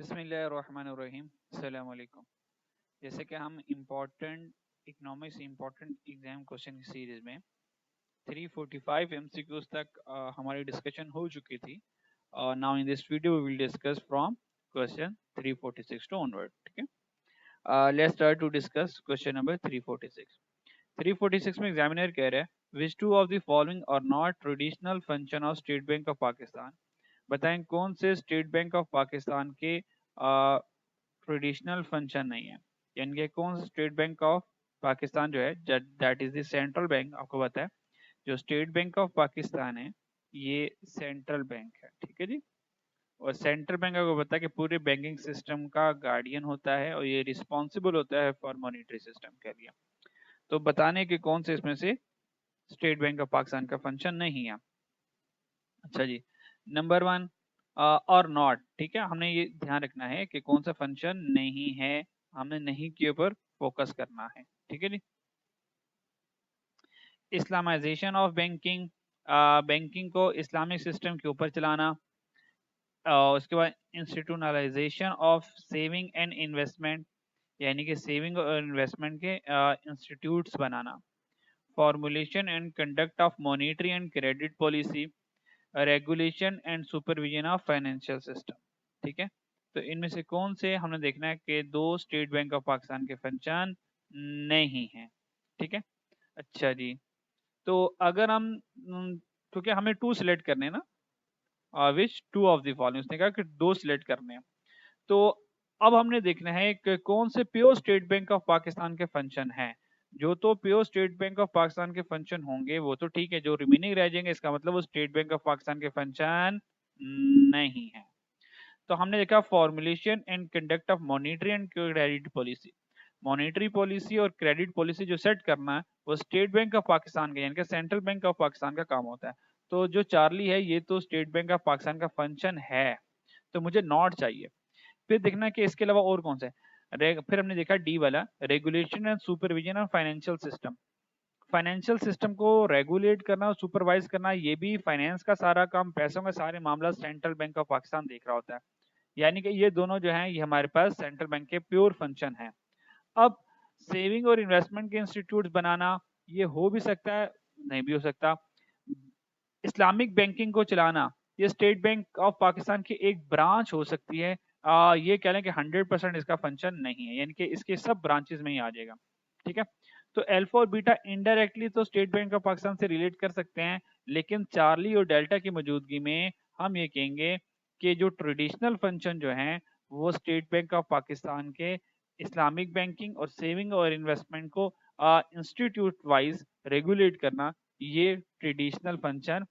बिस्मिल्लाहिर्रहमानिर्रहीम। अस्सलाम वालेकुम। जैसे कि हम इकोनॉमिक्स इम्पोर्टेंट एग्जाम क्वेश्चन की सीरीज में 345 एमसीक्यूज तक हमारी डिस्कशन हो चुकी थी। Now in this video we will discuss from question 346 to onward. ठीक है, let's start to discuss question number 346। 346 में एग्जामिनर कह रहा है which two of the following are not traditional function of State Bank of Pakistan. बताएं कौन से state Bank of Pakistan के ट्रेडिशनल फंक्शन नहीं है, यानी कि कौन सा स्टेट बैंक ऑफ पाकिस्तान जो है that is the central bank. आपको पता है जो स्टेट बैंक ऑफ पाकिस्तान है ये सेंट्रल बैंक है। ठीक है जी। और सेंट्रल बैंक आपको पता है कि पूरे बैंकिंग सिस्टम का गार्डियन होता है और ये रिस्पॉन्सिबल होता है फॉर मॉनेटरी सिस्टम के लिए। तो बताने के कौन से इसमें से स्टेट बैंक ऑफ पाकिस्तान का फंक्शन नहीं है। अच्छा जी, नंबर वन और नॉट। ठीक है, हमने ये ध्यान रखना है कि कौन सा फंक्शन नहीं है, हमने नहीं के ऊपर फोकस करना है। ठीक है जी। इस्लामाइजेशन ऑफ बैंकिंग, बैंकिंग को इस्लामिक सिस्टम के ऊपर चलाना। उसके बाद institutionalization of saving and investment, यानी कि सेविंग और इन्वेस्टमेंट के इंस्टीट्यूट्स बनाना। Formulation and conduct of monetary and credit policy, regulation and supervision of financial system. ठीक है, तो इनमें से कौन से हमने देखना है कि दो स्टेट बैंक ऑफ पाकिस्तान के फंक्शन नहीं हैं। ठीक है, अच्छा जी। तो अगर हम क्योंकि हमें टू सिलेक्ट करने हैं ना, विच टू ऑफ द फॉलोइंग, उसने कहा कि दो सिलेक्ट करने हैं। तो अब हमने देखना है कि कौन से pure state Bank of Pakistan के फंक्शन हैं। जो तो pure state Bank of Pakistan के फंक्शन होंगे वो तो ठीक है, जो रिमेनिंग रह जाएंगे इसका मतलब वो स्टेट बैंक ऑफ पाकिस्तान के फंक्शन नहीं है। तो हमने देखा formulation and conduct of monetary and credit policy. Monetary policy और क्रेडिट पॉलिसी जो सेट करना है वो स्टेट बैंक ऑफ पाकिस्तान का यानी कि सेंट्रल बैंक ऑफ पाकिस्तान का काम होता है। तो जो चार्ली है ये तो स्टेट बैंक ऑफ पाकिस्तान का फंक्शन है, तो मुझे नॉट चाहिए। फिर देखना है कि इसके अलावा और कौन सा है। फिर हमने देखा डी वाला, regulation and supervision of financial system. Financial system को रेगुलेट करना और सुपरवाइज करना, ये भी फाइनेंस का सारा काम, पैसों का सारे मामला सेंट्रल बैंक ऑफ पाकिस्तान देख रहा होता है। यानी कि ये दोनों जो हैं ये हमारे पास सेंट्रल बैंक के प्योर फंक्शन हैं। अब सेविंग और इन्वेस्टमेंट के इंस्टीट्यूट बनाना ये हो भी सकता है, नहीं भी हो सकता। इस्लामिक बैंकिंग को चलाना ये स्टेट बैंक ऑफ पाकिस्तान की एक ब्रांच हो सकती है। ये कह लें कि 100% इसका फंक्शन नहीं है, यानी कि इसके सब ब्रांचेस में ही आ जाएगा। ठीक है, तो अल्फा और बीटा इनडायरेक्टली तो स्टेट बैंक ऑफ पाकिस्तान से रिलेट कर सकते हैं, लेकिन चार्ली और डेल्टा की मौजूदगी में हम ये कहेंगे कि जो ट्रेडिशनल फंक्शन जो हैं वो स्टेट बैंक ऑफ पाकिस्तान के इस्लामिक बैंकिंग और सेविंग और इन्वेस्टमेंट को इंस्टीट्यूट वाइज रेगुलेट करना, ये traditional function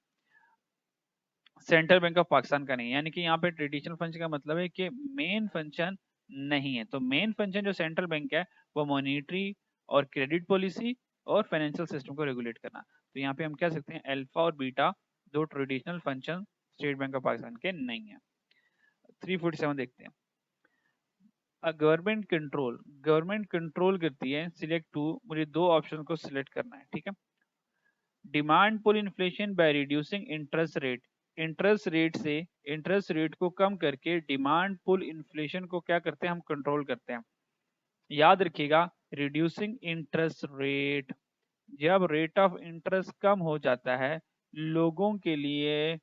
central bank of Pakistan का नहीं है। यानी कि यहाँ पे ट्रेडिशनल फंक्शन का मतलब है कि मेन फंक्शन नहीं है। तो मेन फंक्शन जो सेंट्रल बैंक है वो मॉनेटरी और क्रेडिट पॉलिसी और फाइनेंशियल सिस्टम को रेगुलेट करना। तो यहाँ पे हम कह सकते हैं अल्फा और बीटा दो traditional function state Bank of Pakistan के नहीं है। 347 देखते हैं। गवर्नमेंट कंट्रोल करती है, सिलेक्ट टू, मुझे दो ऑप्शन को सिलेक्ट करना है। ठीक है, demand pull inflation by reducing interest rate. Interest rate को कम करके डिमांड पुल इन्फ्लेशन को क्या करते हैं, हम कंट्रोल करते हैं। याद रखिएगा, रिड्यूसिंग इंटरेस्ट रेट, जब रेट ऑफ इंटरेस्ट कम हो जाता है लोगों के लिए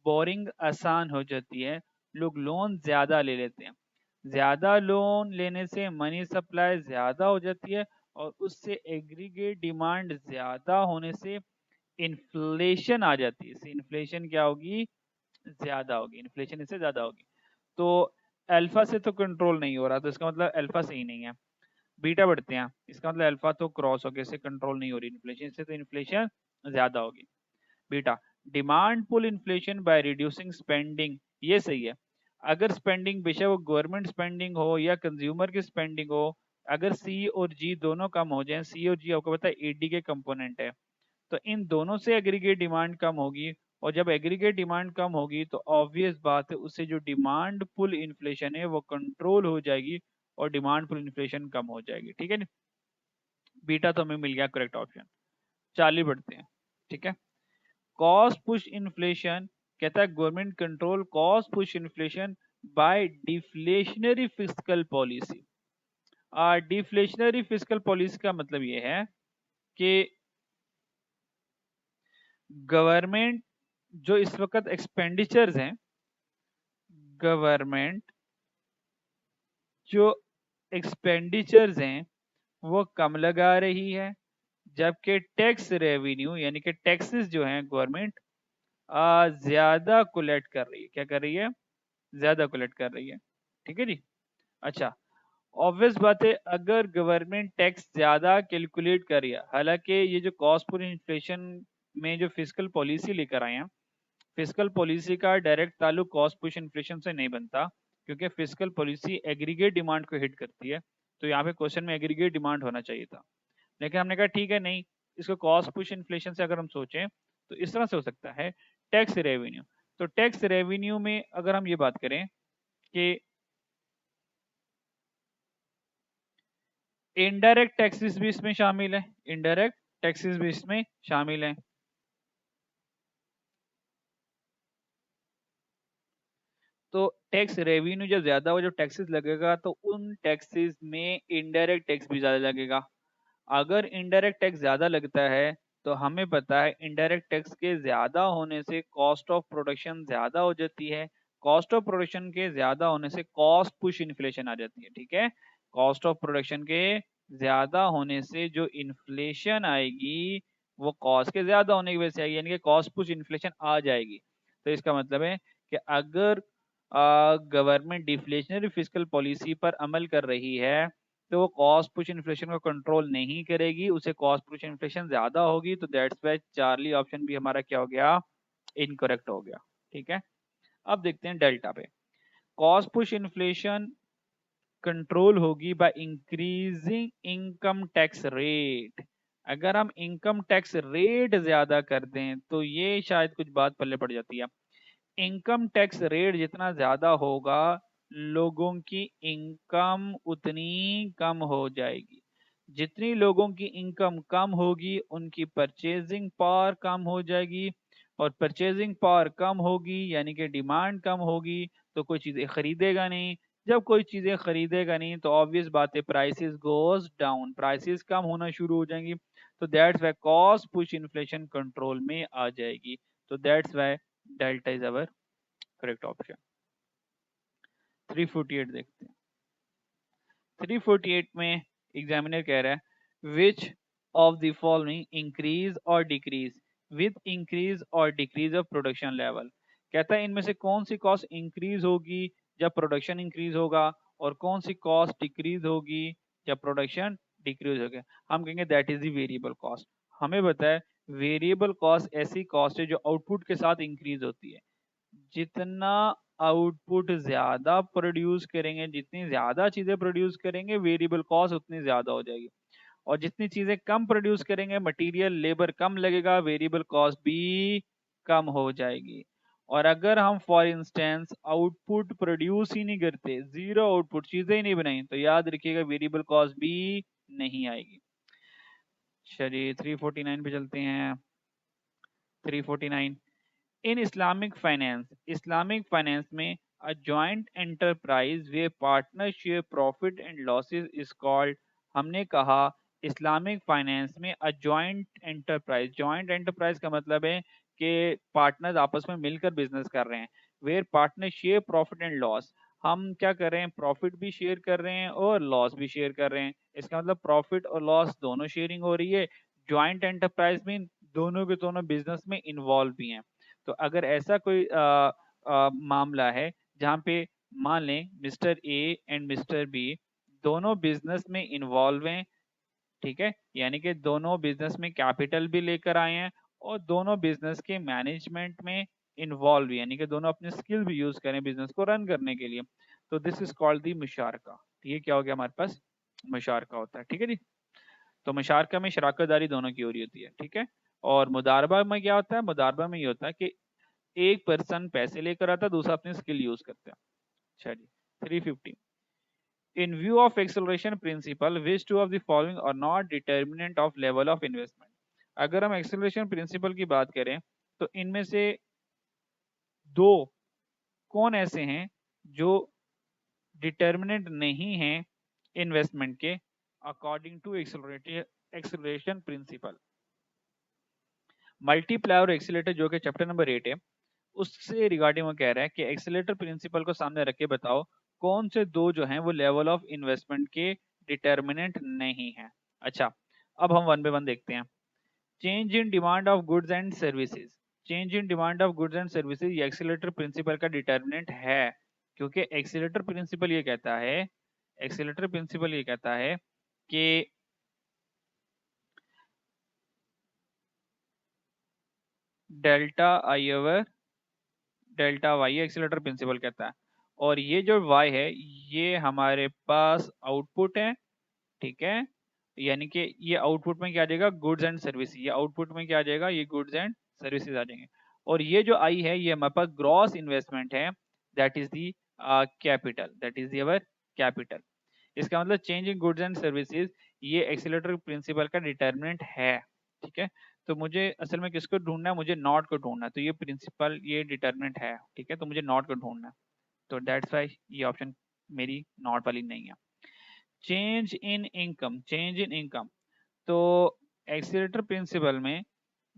बोरिंग आसान हो जाती है, लोग लोन ज्यादा ले लेते हैं। ज्यादा लोन लेने से मनी सप्लाई ज्यादा हो जाती है और उससे एग्रीगेट डिमांड ज्यादा होने से इन्फ्लेशन आ जाती है। इन्फ्लेशन क्या होगी, ज्यादा होगी, इन्फ्लेशन इससे ज्यादा होगी। तो अल्फा से तो कंट्रोल नहीं हो रहा, तो इसका मतलब अल्फा सही नहीं है। बीटा बढ़ते हैं, इसका मतलब अल्फा तो क्रॉस हो गया, इससे कंट्रोल नहीं हो रही इन्फ्लेशन, इससे तो इन्फ्लेशन ज्यादा होगी। बीटा, demand pull inflation by reducing spending, ये सही है। अगर स्पेंडिंग बेशक वो गवर्नमेंट स्पेंडिंग हो या कंज्यूमर की स्पेंडिंग हो, अगर सी और जी दोनों कम हो जाए, सी और जी आपको पता है एडी के कंपोनेंट है, तो इन दोनों से एग्रीगेट डिमांड कम होगी। और जब एग्रीगेट डिमांड कम होगी तो ऑब्वियस बात है उससे जो डिमांड पुल इन्फ्लेशन है वो कंट्रोल हो जाएगी और डिमांड पुल इन्फ्लेशन कम हो जाएगी। ठीक है, बीटा तो हमें मिल गया करेक्ट ऑप्शन। 40 बढ़ते हैं। ठीक है, कॉस्ट पुश इन्फ्लेशन, कहता है government control cost push inflation by deflationary fiscal policy. Deflationary fiscal policy का मतलब ये है कि गवर्नमेंट जो इस वक्त एक्सपेंडिचर्स हैं, गवर्नमेंट जो एक्सपेंडिचर्स हैं वो कम लगा रही है, जबकि टैक्स रेवेन्यू यानी कि टैक्सेस जो हैं गवर्नमेंट ज्यादा कलेक्ट कर रही है। क्या कर रही है? ज्यादा कलेक्ट कर रही है। ठीक है जी। अच्छा, ऑब्वियस बात है, अगर गवर्नमेंट टैक्स ज्यादा कैलकुलेट कर रही है, हालांकि ये जो कॉस्ट पर इन्फ्लेशन में जो फिस्कल पॉलिसी लेकर आए हैं, फिस्कल पॉलिसी का डायरेक्ट ताल्लुक कॉस्ट पुश इन्फ्लेशन से नहीं बनता, क्योंकि फिस्कल पॉलिसी एग्रीगेट डिमांड को हिट करती है। तो यहाँ पे क्वेश्चन में एग्रीगेट डिमांड होना चाहिए था, लेकिन हमने कहा ठीक है, नहीं, इसको कॉस्ट पुश इन्फ्लेशन से अगर हम सोचें तो इस तरह से हो सकता है। टैक्स रेवेन्यू, तो टैक्स रेवेन्यू में अगर हम ये बात करें कि इनडायरेक्ट टैक्सेस भी इसमें शामिल है, इनडायरेक्ट टैक्सेस भी इसमें शामिल है। तो टैक्स रेवेन्यू जब ज्यादा हो, जब टैक्सेस लगेगा तो उन टैक्सेस में इनडायरेक्ट टैक्स भी ज्यादा लगेगा। अगर इनडायरेक्ट टैक्स ज्यादा लगता है तो हमें पता है इनडायरेक्ट टैक्स के ज्यादा होने से कॉस्ट ऑफ प्रोडक्शन ज्यादा हो जाती है। कॉस्ट ऑफ प्रोडक्शन के ज्यादा होने से कॉस्ट पुश इन्फ्लेशन आ जाती है। ठीक है, कॉस्ट ऑफ प्रोडक्शन के ज्यादा होने से जो इन्फ्लेशन आएगी वो कॉस्ट के ज्यादा होने की वजह से आएगी, यानी कि कॉस्ट पुश इन्फ्लेशन आ जाएगी। तो इसका मतलब है कि अगर गवर्नमेंट डिफ्लेशनरी फिस्कल पॉलिसी पर अमल कर रही है तो वो कॉस्ट पुश इन्फ्लेशन को कंट्रोल नहीं करेगी, उसे कॉस्ट पुश इन्फ्लेशन ज्यादा होगी। तो दैट्स वाई चार्ली ऑप्शन भी हमारा क्या हो गया? इनकरेक्ट हो गया। ठीक है, अब देखते हैं डेल्टा पे। कॉस्ट पुश इन्फ्लेशन कंट्रोल होगी by increasing income tax rate. अगर हम इनकम टैक्स रेट ज्यादा कर दें तो ये शायद कुछ बात पल्ले पड़ जाती है। इनकम टैक्स रेट जितना ज्यादा होगा, लोगों की इनकम उतनी कम हो जाएगी। जितनी लोगों की इनकम कम होगी उनकी परचेजिंग पावर कम हो जाएगी, और परचेजिंग पावर कम होगी यानी कि डिमांड कम होगी, तो कोई चीजें खरीदेगा नहीं। जब कोई चीजें खरीदेगा नहीं तो ऑब्वियस बात है प्राइसेस गोज डाउन, प्राइसेस कम होना शुरू हो जाएंगी। तो that's why cost push inflation control में आ जाएगी। तो that's why delta is our correct option. 348 देखते हैं। 348 में एग्जामिनर कह रहा है which of the following increase और डिक्रीज विद इंक्रीज और डिक्रीज ऑफ प्रोडक्शन लेवल। कहता है इनमें से कौन सी कॉस्ट इंक्रीज होगी जब प्रोडक्शन इंक्रीज होगा, और कौन सी कॉस्ट डिक्रीज होगी जब प्रोडक्शन डिक्रीज होगा। हम कहेंगे that is the variable cost. हमें बताया वेरिएबल कॉस्ट ऐसी कॉस्ट है जो आउटपुट के साथ इंक्रीज होती है। जितना आउटपुट ज्यादा प्रोड्यूस करेंगे, जितनी ज्यादा चीजें प्रोड्यूस करेंगे, वेरिएबल कॉस्ट उतनी ज्यादा हो जाएगी। और जितनी चीजें कम प्रोड्यूस करेंगे, मटेरियल लेबर कम लगेगा, वेरिएबल कॉस्ट भी कम हो जाएगी। और अगर हम फॉर इंस्टेंस आउटपुट प्रोड्यूस ही नहीं करते, जीरो आउटपुट, चीजें ही नहीं बनाई, तो याद रखिएगा वेरिएबल कॉस्ट भी नहीं आएगी। चलिए 349 पे चलते हैं। 349, इन इस्लामिक फाइनेंस में a joint enterprise way partner share profit and losses is called. हमने कहा इस्लामिक फाइनेंस में अ जॉइंट एंटरप्राइज का मतलब है कि पार्टनर्स आपस में मिलकर बिजनेस कर रहे हैं। Where partner share profit and loss, हम क्या कर रहे हैं? प्रॉफिट भी शेयर कर रहे हैं और लॉस भी शेयर कर रहे हैं। इसका मतलब प्रॉफिट और लॉस दोनों शेयरिंग हो रही है। जॉइंट एंटरप्राइज में दोनों के दोनों बिजनेस में इन्वॉल्व भी हैं। तो अगर ऐसा कोई मामला है जहाँ पे मान लें mister A and mister B दोनों बिजनेस में इन्वॉल्व हैं, ठीक है, यानी कि दोनों बिजनेस में कैपिटल भी लेकर आए हैं और दोनों बिजनेस के मैनेजमेंट में इन्वॉल्व, यानी कि दोनों अपने स्किल भी यूज करें बिजनेस को रन करने के लिए, तो दिस इज कॉल्ड दी मुशारका। ये क्या हो गया हमारे पास? मुशारका होता है। ठीक है जी। तो मुशारका में शराकतदारी दोनों की हो रही होती है। ठीक है। और मुदारबा में क्या होता है? मुदारबा में ये होता है कि एक पर्सन पैसे लेकर आता है, दूसरा अपनी स्किल यूज करता है। अच्छा जी। 350, in view of acceleration principle which two of the following are not determinant of level of investment. अगर हम एक्सेलरेशन प्रिंसिपल की बात करें तो इनमें से दो कौन ऐसे हैं जो डिटर्मिनेंट नहीं है इन्वेस्टमेंट के according to acceleration principle. Multiply और एक्सीलेटर जो कि चैप्टर नंबर 8 है, उससे रिगार्डिंग वो कह रहा है कि एक्सीलेटर प्रिंसिपल को सामने रख के बताओ कौन से दो जो हैं वो लेवल ऑफ इन्वेस्टमेंट के डिटर्मिनेंट नहीं है। अच्छा, अब हम वन बाय वन देखते हैं। Change in demand of goods and services. Change in demand of goods and services ये एक्सीलेटर प्रिंसिपल का डिटर्मिनेंट है, क्योंकि एक्सीलेटर प्रिंसिपल ये कहता है कि delta I over delta Y accelerator principle कहता है। और ये जो वाई है ये हमारे पास आउटपुट है, ठीक है, यानी कि ये आउटपुट में क्या आ जाएगा, गुड्स एंड सर्विस। ये आउटपुट में क्या आ जाएगा, ये गुड्स एंड सर्विसेज आ जाएंगे। और ये जो आई है ये हमारे पास ग्रॉस इन्वेस्टमेंट है, that is the capital, that is our capital. इसका मतलब change in goods and services ये एक्सीलरेटर प्रिंसिपल का डिटर्मिनेंट है, ठीक है। तो मुझे असल में किसको ढूंढना है, मुझे नॉट को ढूंढना है। तो ये प्रिंसिपल ये डिटर्मिनेंट है, ठीक है, तो मुझे नॉट को ढूंढना है। तो दैट्स वाई ये ऑप्शन मेरी नॉट वाली नहीं है। चेंज इन इनकम, तो एक्सीलरेटर प्रिंसिपल में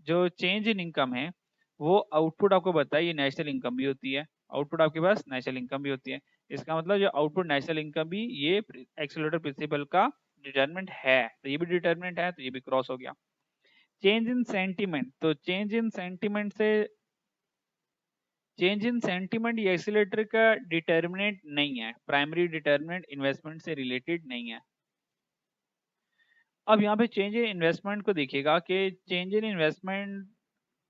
जो चेंज इन इनकम है वो आउटपुट आपको बताया ये नेशनल इनकम भी होती है, आउटपुट आपके पास नेशनल इनकम भी होती है। इसका मतलब जो आउटपुट नेशनल इनकम भी ये एक्सीलरेटर प्रिंसिपल का डिटरमिनेंट है, तो ये भी डिटरमिनेंट है, तो ये भी क्रॉस हो गया। चेंज इन सेंटीमेंट, तो चेंज इन सेंटीमेंट ये एक्सीलरेटर का डिटरमिनेंट नहीं है, प्राइमरी डिटरमिनेंट इन्वेस्टमेंट से रिलेटेड नहीं है। अब यहाँ पे चेंज इन इन्वेस्टमेंट को देखिएगा कि चेंज इन इन्वेस्टमेंट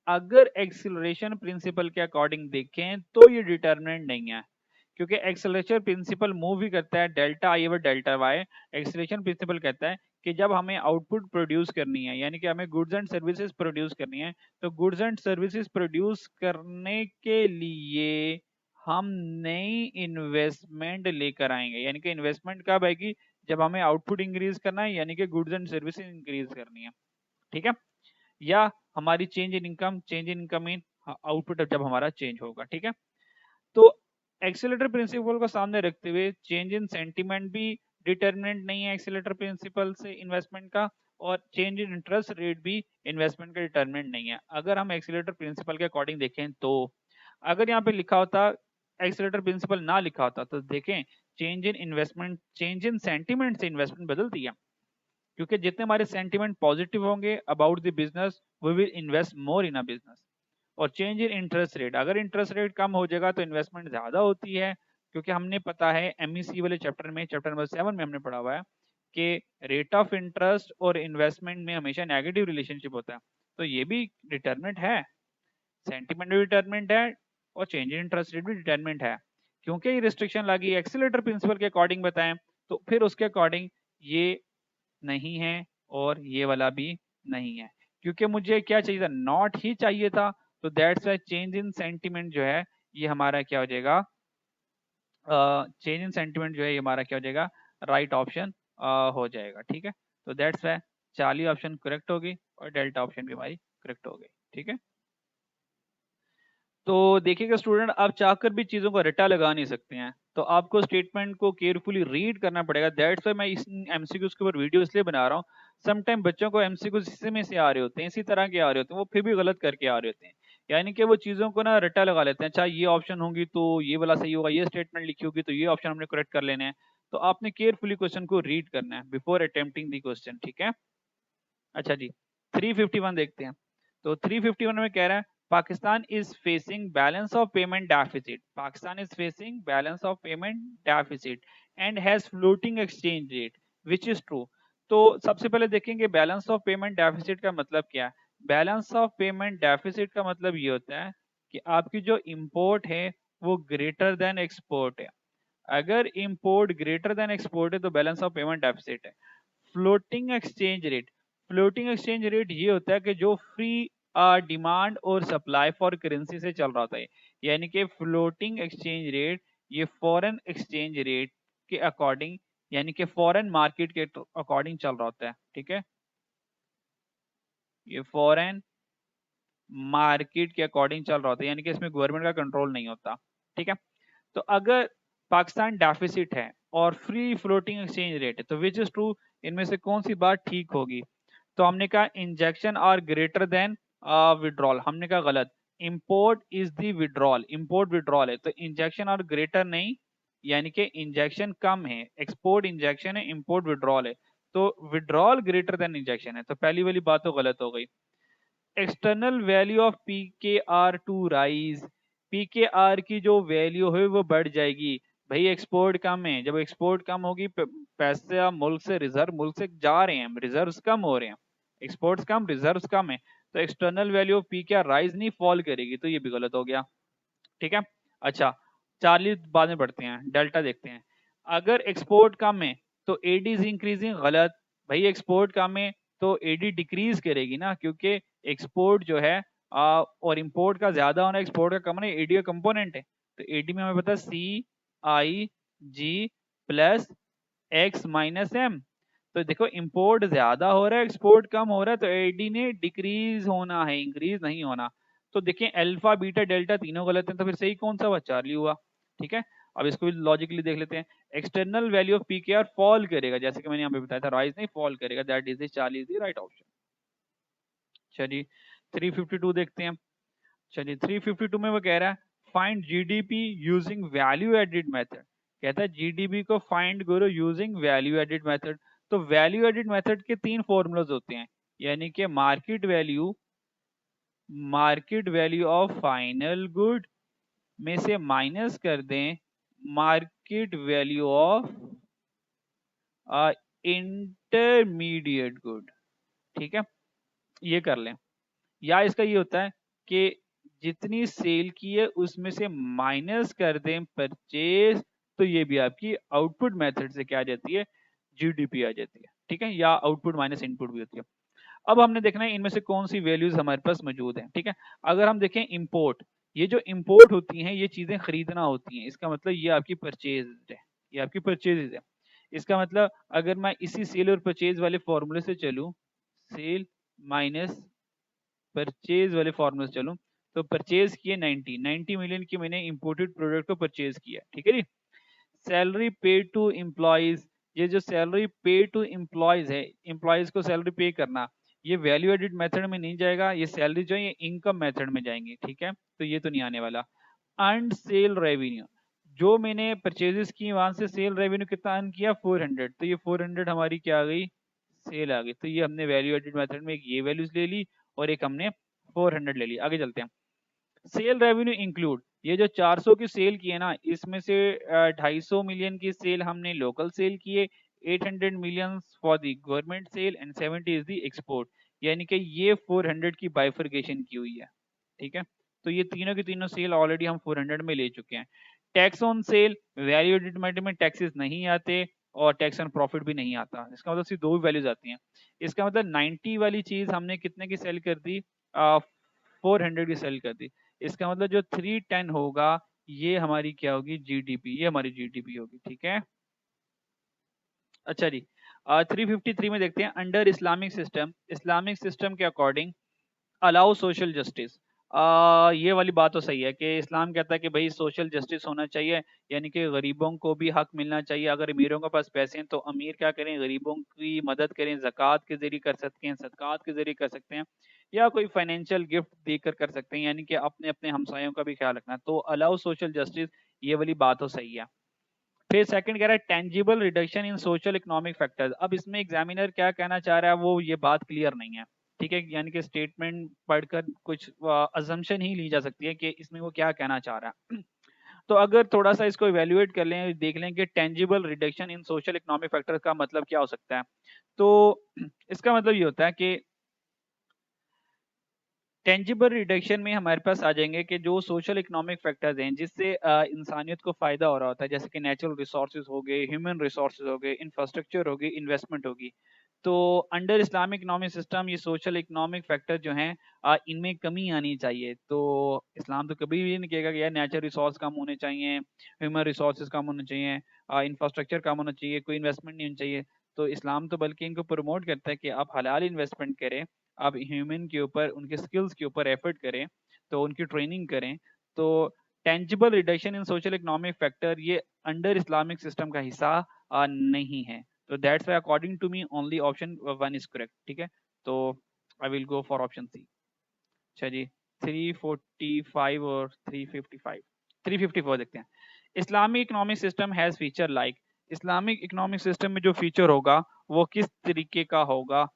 अगर एक्सिलरेशन प्रिंसिपल के अकॉर्डिंग देखें तो ये डिटरमिनेंट नहीं है, क्योंकि एक्सेलरेशन प्रिंसिपल मूव भी करता है delta I over delta Y. Acceleration principle कहता है कि जब हमें आउटपुट प्रोड्यूस करनी है, यानी कि हमें गुड्स एंड सर्विसेज प्रोड्यूस करनी है, तो गुड्स एंड सर्विसेज प्रोड्यूस करने के लिए हम नई इन्वेस्टमेंट लेकर आएंगे। यानी कि इन्वेस्टमेंट कब आएगी, जब हमें आउटपुट इंक्रीज करना है, यानी कि गुड्स एंड सर्विसेज इंक्रीज करनी है, ठीक है। या हमारी change in income in output जब हमारा चेंज होगा, ठीक है। तो एक्सीलरेटर प्रिंसिपल को सामने रखते हुए चेंज इन सेंटीमेंट भी डिटरमिनेंट नहीं है एक्सीलरेटर प्रिंसिपल से इन्वेस्टमेंट का, और चेंज इन इंटरेस्ट रेट भी इन्वेस्टमेंट का डिटरमिनेंट नहीं है। अगर हम एक्सीलरेटर प्रिंसिपल के अकॉर्डिंग देखें तो अगर यहाँ पे लिखा होता एक्सीलरेटर प्रिंसिपल ना लिखा होता तो देखें चेंज इन सेंटीमेंट से इन्वेस्टमेंट बदलती है, क्योंकि जितने हमारे सेंटीमेंट पॉजिटिव होंगे about the business we will invest more in a business. और चेंज इन इंटरेस्ट रेट, अगर इंटरेस्ट रेट कम हो जाएगा तो इन्वेस्टमेंट ज्यादा होती है, क्योंकि हमने पता है एमईसी वाले चैप्टर में, चैप्टर नंबर 7 में हमने पढ़ा हुआ है कि रेट ऑफ इंटरेस्ट और इन्वेस्टमेंट में हमेशा नेगेटिव रिलेशनशिप होता है। तो ये भी डिटरमिनेंट है, सेंटीमेंट भी डिटरमिनेंट है और चेंज इन इंटरेस्ट रेट भी डिटरमिनेंट है। क्योंकि ये रिस्ट्रिक्शन लगी एक्सीलरेटर प्रिंसिपल के अकॉर्डिंग बताएं, तो फिर उसके अकॉर्डिंग ये नहीं है और ये वाला भी नहीं है, क्योंकि मुझे क्या चाहिए था, नॉट ही चाहिए था। तो that's why change in sentiment जो है ये हमारा क्या हो जाएगा, चेंज इन सेंटीमेंट जो है ये हमारा क्या हो जाएगा, राइट ऑप्शन हो जाएगा, ठीक है। तो that's why Charlie option correct होगी और डेल्टा ऑप्शन भी हमारी करेक्ट हो गई, ठीक है। तो देखिएगा स्टूडेंट, आप चाहकर भी चीज़ों को रट्टा लगा नहीं सकते हैं, तो आपको स्टेटमेंट को केयरफुली रीड करना पड़ेगा। दैट्स वाई मैं इस एमसीक्यूज के ऊपर वीडियो इसलिए बना रहा हूँ। समटाइम बच्चों को एमसीक्यूज इसी में से आ रहे होते हैं, इसी तरह के आ रहे होते हैं, वो फिर भी गलत करके आ रहे होते हैं। यानी कि वो चीज़ों को ना रट्टा लगा लेते हैं, अच्छा ये ऑप्शन होंगी तो ये वाला सही होगा, ये स्टेटमेंट लिखी होगी तो ये ऑप्शन हमने करेक्ट कर लेने हैं। तो आपने केयरफुली क्वेश्चन को रीड करना है बिफोर अटेम्प्टिंग दी क्वेश्चन, ठीक है। अच्छा जी, 351 देखते हैं। तो 351 में कह रहा है Pakistan is facing balance of payment deficit, Pakistan is facing balance of payment deficit and has floating exchange rate which is true. तो सबसे पहले देखेंगे बैलेंस ऑफ पेमेंट डेफिसिट का मतलब क्या है। बैलेंस ऑफ पेमेंट डेफिसिट का मतलब ये होता है कि आपकी जो इंपोर्ट है वो ग्रेटर देन एक्सपोर्ट है। अगर इंपोर्ट ग्रेटर देन एक्सपोर्ट है तो बैलेंस ऑफ पेमेंट डेफिसिट है। Floating exchange rate, floating exchange rate ये होता है कि जो फ्री डिमांड और सप्लाई फॉर करेंसी से चल रहा होता है। यानी कि फ्लोटिंग एक्सचेंज रेट ये फॉरेन एक्सचेंज रेट के अकॉर्डिंग, यानी कि फॉरेन मार्केट के अकॉर्डिंग चल रहा होता है, ठीक है। ये फॉरेन मार्केट के अकॉर्डिंग चल रहा होता है, यानी कि इसमें गवर्नमेंट का कंट्रोल नहीं होता, ठीक है। तो अगर पाकिस्तान डेफिसिट है और फ्री फ्लोटिंग एक्सचेंज रेट है, तो विच इज ट्रू, इनमें से कौन सी बात ठीक होगी? तो हमने कहा injection are greater than withdrawal, हमने कहा गलत। Import is the withdrawal, import withdrawal है, तो इंजेक्शन और ग्रेटर नहीं, यानी कि इंजेक्शन कम है, एक्सपोर्ट इंजेक्शन है, इंपोर्ट विड्रॉल है, तो विड्रॉल ग्रेटर देन इंजेक्शन है, तो पहली वाली बात तो गलत हो गई। एक्सटर्नल वैल्यू ऑफ पी के आर टू राइज, पी के आर की जो वैल्यू है वो बढ़ जाएगी। भाई एक्सपोर्ट कम है, जब एक्सपोर्ट कम होगी पैसे मुल्क से, रिजर्व मुल्क से जा रहे हैं, रिजर्व्स कम हो रहे हैं, एक्सपोर्ट्स कम रिजर्व्स कम है, तो एक्सटर्नल वैल्यू ऑफ पी के आर राइज नहीं फॉल करेगी, तो ये भी गलत हो गया। ठीक है। अच्छा, चार्ली बाद में बढ़ते हैं, डेल्टा देखते हैं। अगर एक्सपोर्ट कम है तो एडी इज इंक्रीजिंग, गलत। भाई एक्सपोर्ट कम है तो एडी डिक्रीज करेगी ना, क्योंकि एक्सपोर्ट जो है और इंपोर्ट का ज्यादा होना, एक्सपोर्ट का कम होना, एडी का कंपोनेंट है। तो एडी में हमें पता है सी आई जी प्लस एक्स माइनस एम। तो देखो इंपोर्ट ज्यादा हो रहा है, एक्सपोर्ट कम हो रहा है, तो एडी ने डिक्रीज होना है, इंक्रीज नहीं होना। तो देखें अल्फा बीटा डेल्टा तीनों गलत हैं, तो फिर सही कौन सा हुआ? चार्ली हुआ। ठीक है। अब इसको भी लॉजिकली देख लेते हैं। एक्सटर्नल वैल्यू ऑफ पी के आर फॉल करेगा, जैसे कि मैंने यहाँ पे बताया था, राइज नहीं फॉल करेगा, that is Charlie is the right option. चलिए 352 देखते हैं। चलिए 352 में वो कह रहा है find GDP using value added method, कहता है जीडीपी को फाइंड करो यूजिंग वैल्यू एडिड मेथड। तो वैल्यू एडिड मेथड के तीन फॉर्मूलाज होते हैं, यानी कि market value of final good में से माइनस कर दें market value of intermediate good. ठीक है, ये कर लें। या इसका ये होता है कि जितनी सेल की है उसमें से माइनस कर दें परचेज, तो ये भी आपकी आउटपुट मेथड से क्या आ जाती है? जीडीपी आ जाती है। ठीक है, या आउटपुट माइनस इनपुट भी होती है। अब हमने देखना है इनमें से कौन सी वैल्यूज हमारे पास मौजूद हैं। ठीक है, अगर हम देखें इंपोर्ट, ये जो इंपोर्ट होती हैं ये चीजें खरीदना होती हैं, इसका मतलब ये आपकी परचेज है, ये आपकी परचेज है। इसका मतलब अगर मैं इसी सेल और परचेज वाले फॉर्मूले से चलूं, सेल माइनस परचेज वाले फॉर्मूले से चलूं, तो परचेज किए 90 मिलियन की मैंने इंपोर्टेड प्रोडक्ट को परचेज किया। ठीक है जी। सैलरी पे टू एम्प्लॉयज, ये जो सैलरी पे टू एम्प्लॉयज है, एम्प्लॉयज को सैलरी पे करना, ये वैल्यू एडिड मेथड में नहीं जाएगा, ये सैलरी जो है ये इनकम मेथड में जाएंगी। ठीक है, तो ये तो नहीं आने वाला। अर्न सेल रेवेन्यू, जो मैंने परचेजेस की वहां से सेल रेवेन्यू कितना अर्न किया? 400, तो ये 400 हमारी क्या आ गई? सेल आ गई। तो ये हमने वैल्यू एडिड मेथड में एक ये वैल्यूज ले ली और एक हमने 400 ले ली। आगे चलते हैं। सेल रेवेन्यू इंक्लूड, ये जो 400 की सेल की है ना, इसमें से 250 मिलियन की सेल हमने लोकल सेल की है, 800 million for the government sale and 70 is the export, यानी कि ये 400 की बाइफर्केशन की हुई है। ठीक है, तो ये तीनों की तीनों सेल ऑलरेडी हम 400 में ले चुके हैं। Tax on sale, value added method में टैक्सेस नहीं आते और टैक्स ऑन प्रॉफिट भी नहीं आता, इसका मतलब सिर्फ दो वैल्यूज आती हैं। इसका मतलब 90 वाली चीज हमने कितने की सेल कर दी? 400 की सेल कर दी। इसका मतलब जो 310 होगा ये हमारी क्या होगी? जीडीपी, ये हमारी जीडीपी होगी। ठीक है। अच्छा जी, 353 में देखते हैं। अंडर इस्लामिक सिस्टम के अकॉर्डिंग अलाउ सोशल जस्टिस, ये वाली बात तो सही है कि इस्लाम कहता है कि भाई सोशल जस्टिस होना चाहिए, यानी कि गरीबों को भी हक मिलना चाहिए। अगर अमीरों के पास पैसे हैं तो अमीर क्या करें? गरीबों की मदद करें, ज़कात के जरिए कर सकते हैं, सदकात के जरिए कर सकते हैं, या कोई फाइनेंशियल गिफ्ट देकर कर सकते हैं, यानी कि अपने अपने हमसायों का भी ख्याल रखना। तो अलाउ सोशल जस्टिस, ये वाली बात तो सही है। फिर सेकंड कह रहा है tangible reduction in social economic factors. अब इसमें एग्जामिनर क्या कहना चाह रहा है वो ये बात क्लियर नहीं है। ठीक है, यानी कि स्टेटमेंट पढ़कर कुछ अजम्पशन ही ली जा सकती है कि इसमें वो क्या कहना चाह रहा है। तो अगर थोड़ा सा इसको इवेल्युएट कर लें, देख लें कि tangible reduction in social economic factor का मतलब क्या हो सकता है, तो इसका मतलब ये होता है कि टेंजिबल रिडक्शन में हमारे पास आ जाएंगे कि जो सोशल इकोनॉमिक फैक्टर्स हैं जिससे इंसानियत को फायदा हो रहा होता है, जैसे कि नेचुरल रिसोर्सेज हो गए, ह्यूमन रिसोर्सेज हो गए, इंफ्रास्ट्रक्चर हो गई, इन्वेस्टमेंट होगी। तो अंडर इस्लामिक इकोनॉमिक सिस्टम ये सोशल इकोनॉमिक फैक्टर जो हैं इनमें कमी आनी चाहिए। तो इस्लाम तो कभी भी नहीं कहेगा कि यार नेचुरल रिसोर्स कम होने चाहिए, ह्यूमन रिसोर्सेज कम होने चाहिए, इंफ्रास्ट्रक्चर कम होना चाहिए, कोई इन्वेस्टमेंट नहीं होनी चाहिए। तो इस्लाम तो बल्कि इनको प्रमोट करता है कि आप हलाल इन्वेस्टमेंट करें, आप ह्यूमन के ऊपर, उनके स्किल्स के ऊपर एफर्ट करें, तो उनकी ट्रेनिंग करें। तो tangible reduction in social economic factor ये अंडर इस्लामिक सिस्टम का हिस्सा नहीं है। तो that's why according to me only option 1 is correct. ठीक है, तो I will go for option C. अच्छा जी, 345 और 355, 354 देखते हैं। Islamic economic system has feature like, Islamic economic system में जो फीचर होगा वो किस तरीके का होगा?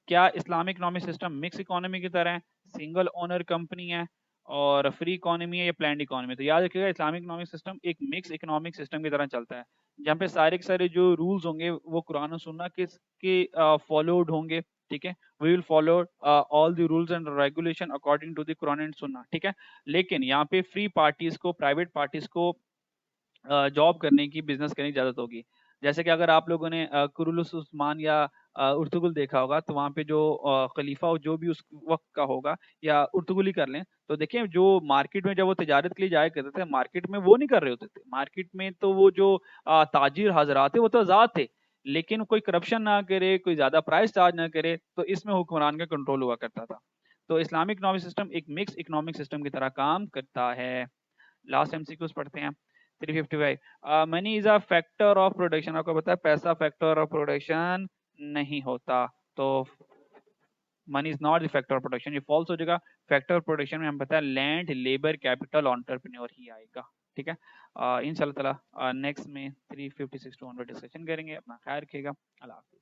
क्या Islamic economic system mix economy की तरह है, सिंगल ओनर कंपनी है, और फ्री इकोनॉमी है, या प्लान्ड इकोनॉमी? तो याद रखिएगा इस्लामिक इकोनॉमिक सिस्टम एक मिक्स इकोनॉमिक सिस्टम की तरह चलता है, जहाँ पे सारे के सारे जो रूल्स होंगे वो कुरान और सुन्ना के फॉलोड होंगे। ठीक है, we will follow all the rules and regulation according to the Quran and Sunnah. ठीक है, लेकिन यहाँ पे फ्री पार्टीज को, प्राइवेट पार्टीज को जॉब करने की, बिजनेस करने की इजाजत होगी। जैसे कि अगर आप लोगों ने कुरुलुस उस्मान या उर्तुगुल देखा होगा, तो वहाँ पे जो खलीफा जो भी उस वक्त का होगा, या उर्तुगुल ही कर लें, तो देखिए जो मार्केट में जब वो तिजारत के लिए जाया करते थे, मार्केट में वो नहीं कर रहे होते थे। मार्केट में तो वो जो ताजिर हजरात थे वो तो आज़ाद थे, लेकिन कोई करप्शन ना करे, कोई ज्यादा प्राइस चार्ज ना करे, तो इसमें हुक्मरान का कंट्रोल हुआ करता था। तो इस्लामिक इकोनॉमिक सिस्टम एक मिक्स इकोनॉमिक सिस्टम की तरह काम करता है। लास्ट एमसीक्यूज पढ़ते हैं। 355, money is a factor of production. आपको पता है पैसा फैक्टर ऑफ प्रोडक्शन नहीं होता, तो money is not the factor of production, ये फॉल्स हो जाएगा। फैक्टर ऑफ प्रोडक्शन में हम पता है लैंड, लेबर, कैपिटल, एंटरप्रेन्योर ही आएगा। ठीक है, इंशाल्लाह ताला नेक्स्ट में 356 टू 100 डिस्कशन करेंगे। अपना ख्याल रखिएगा। अल्लाह हाफिज़।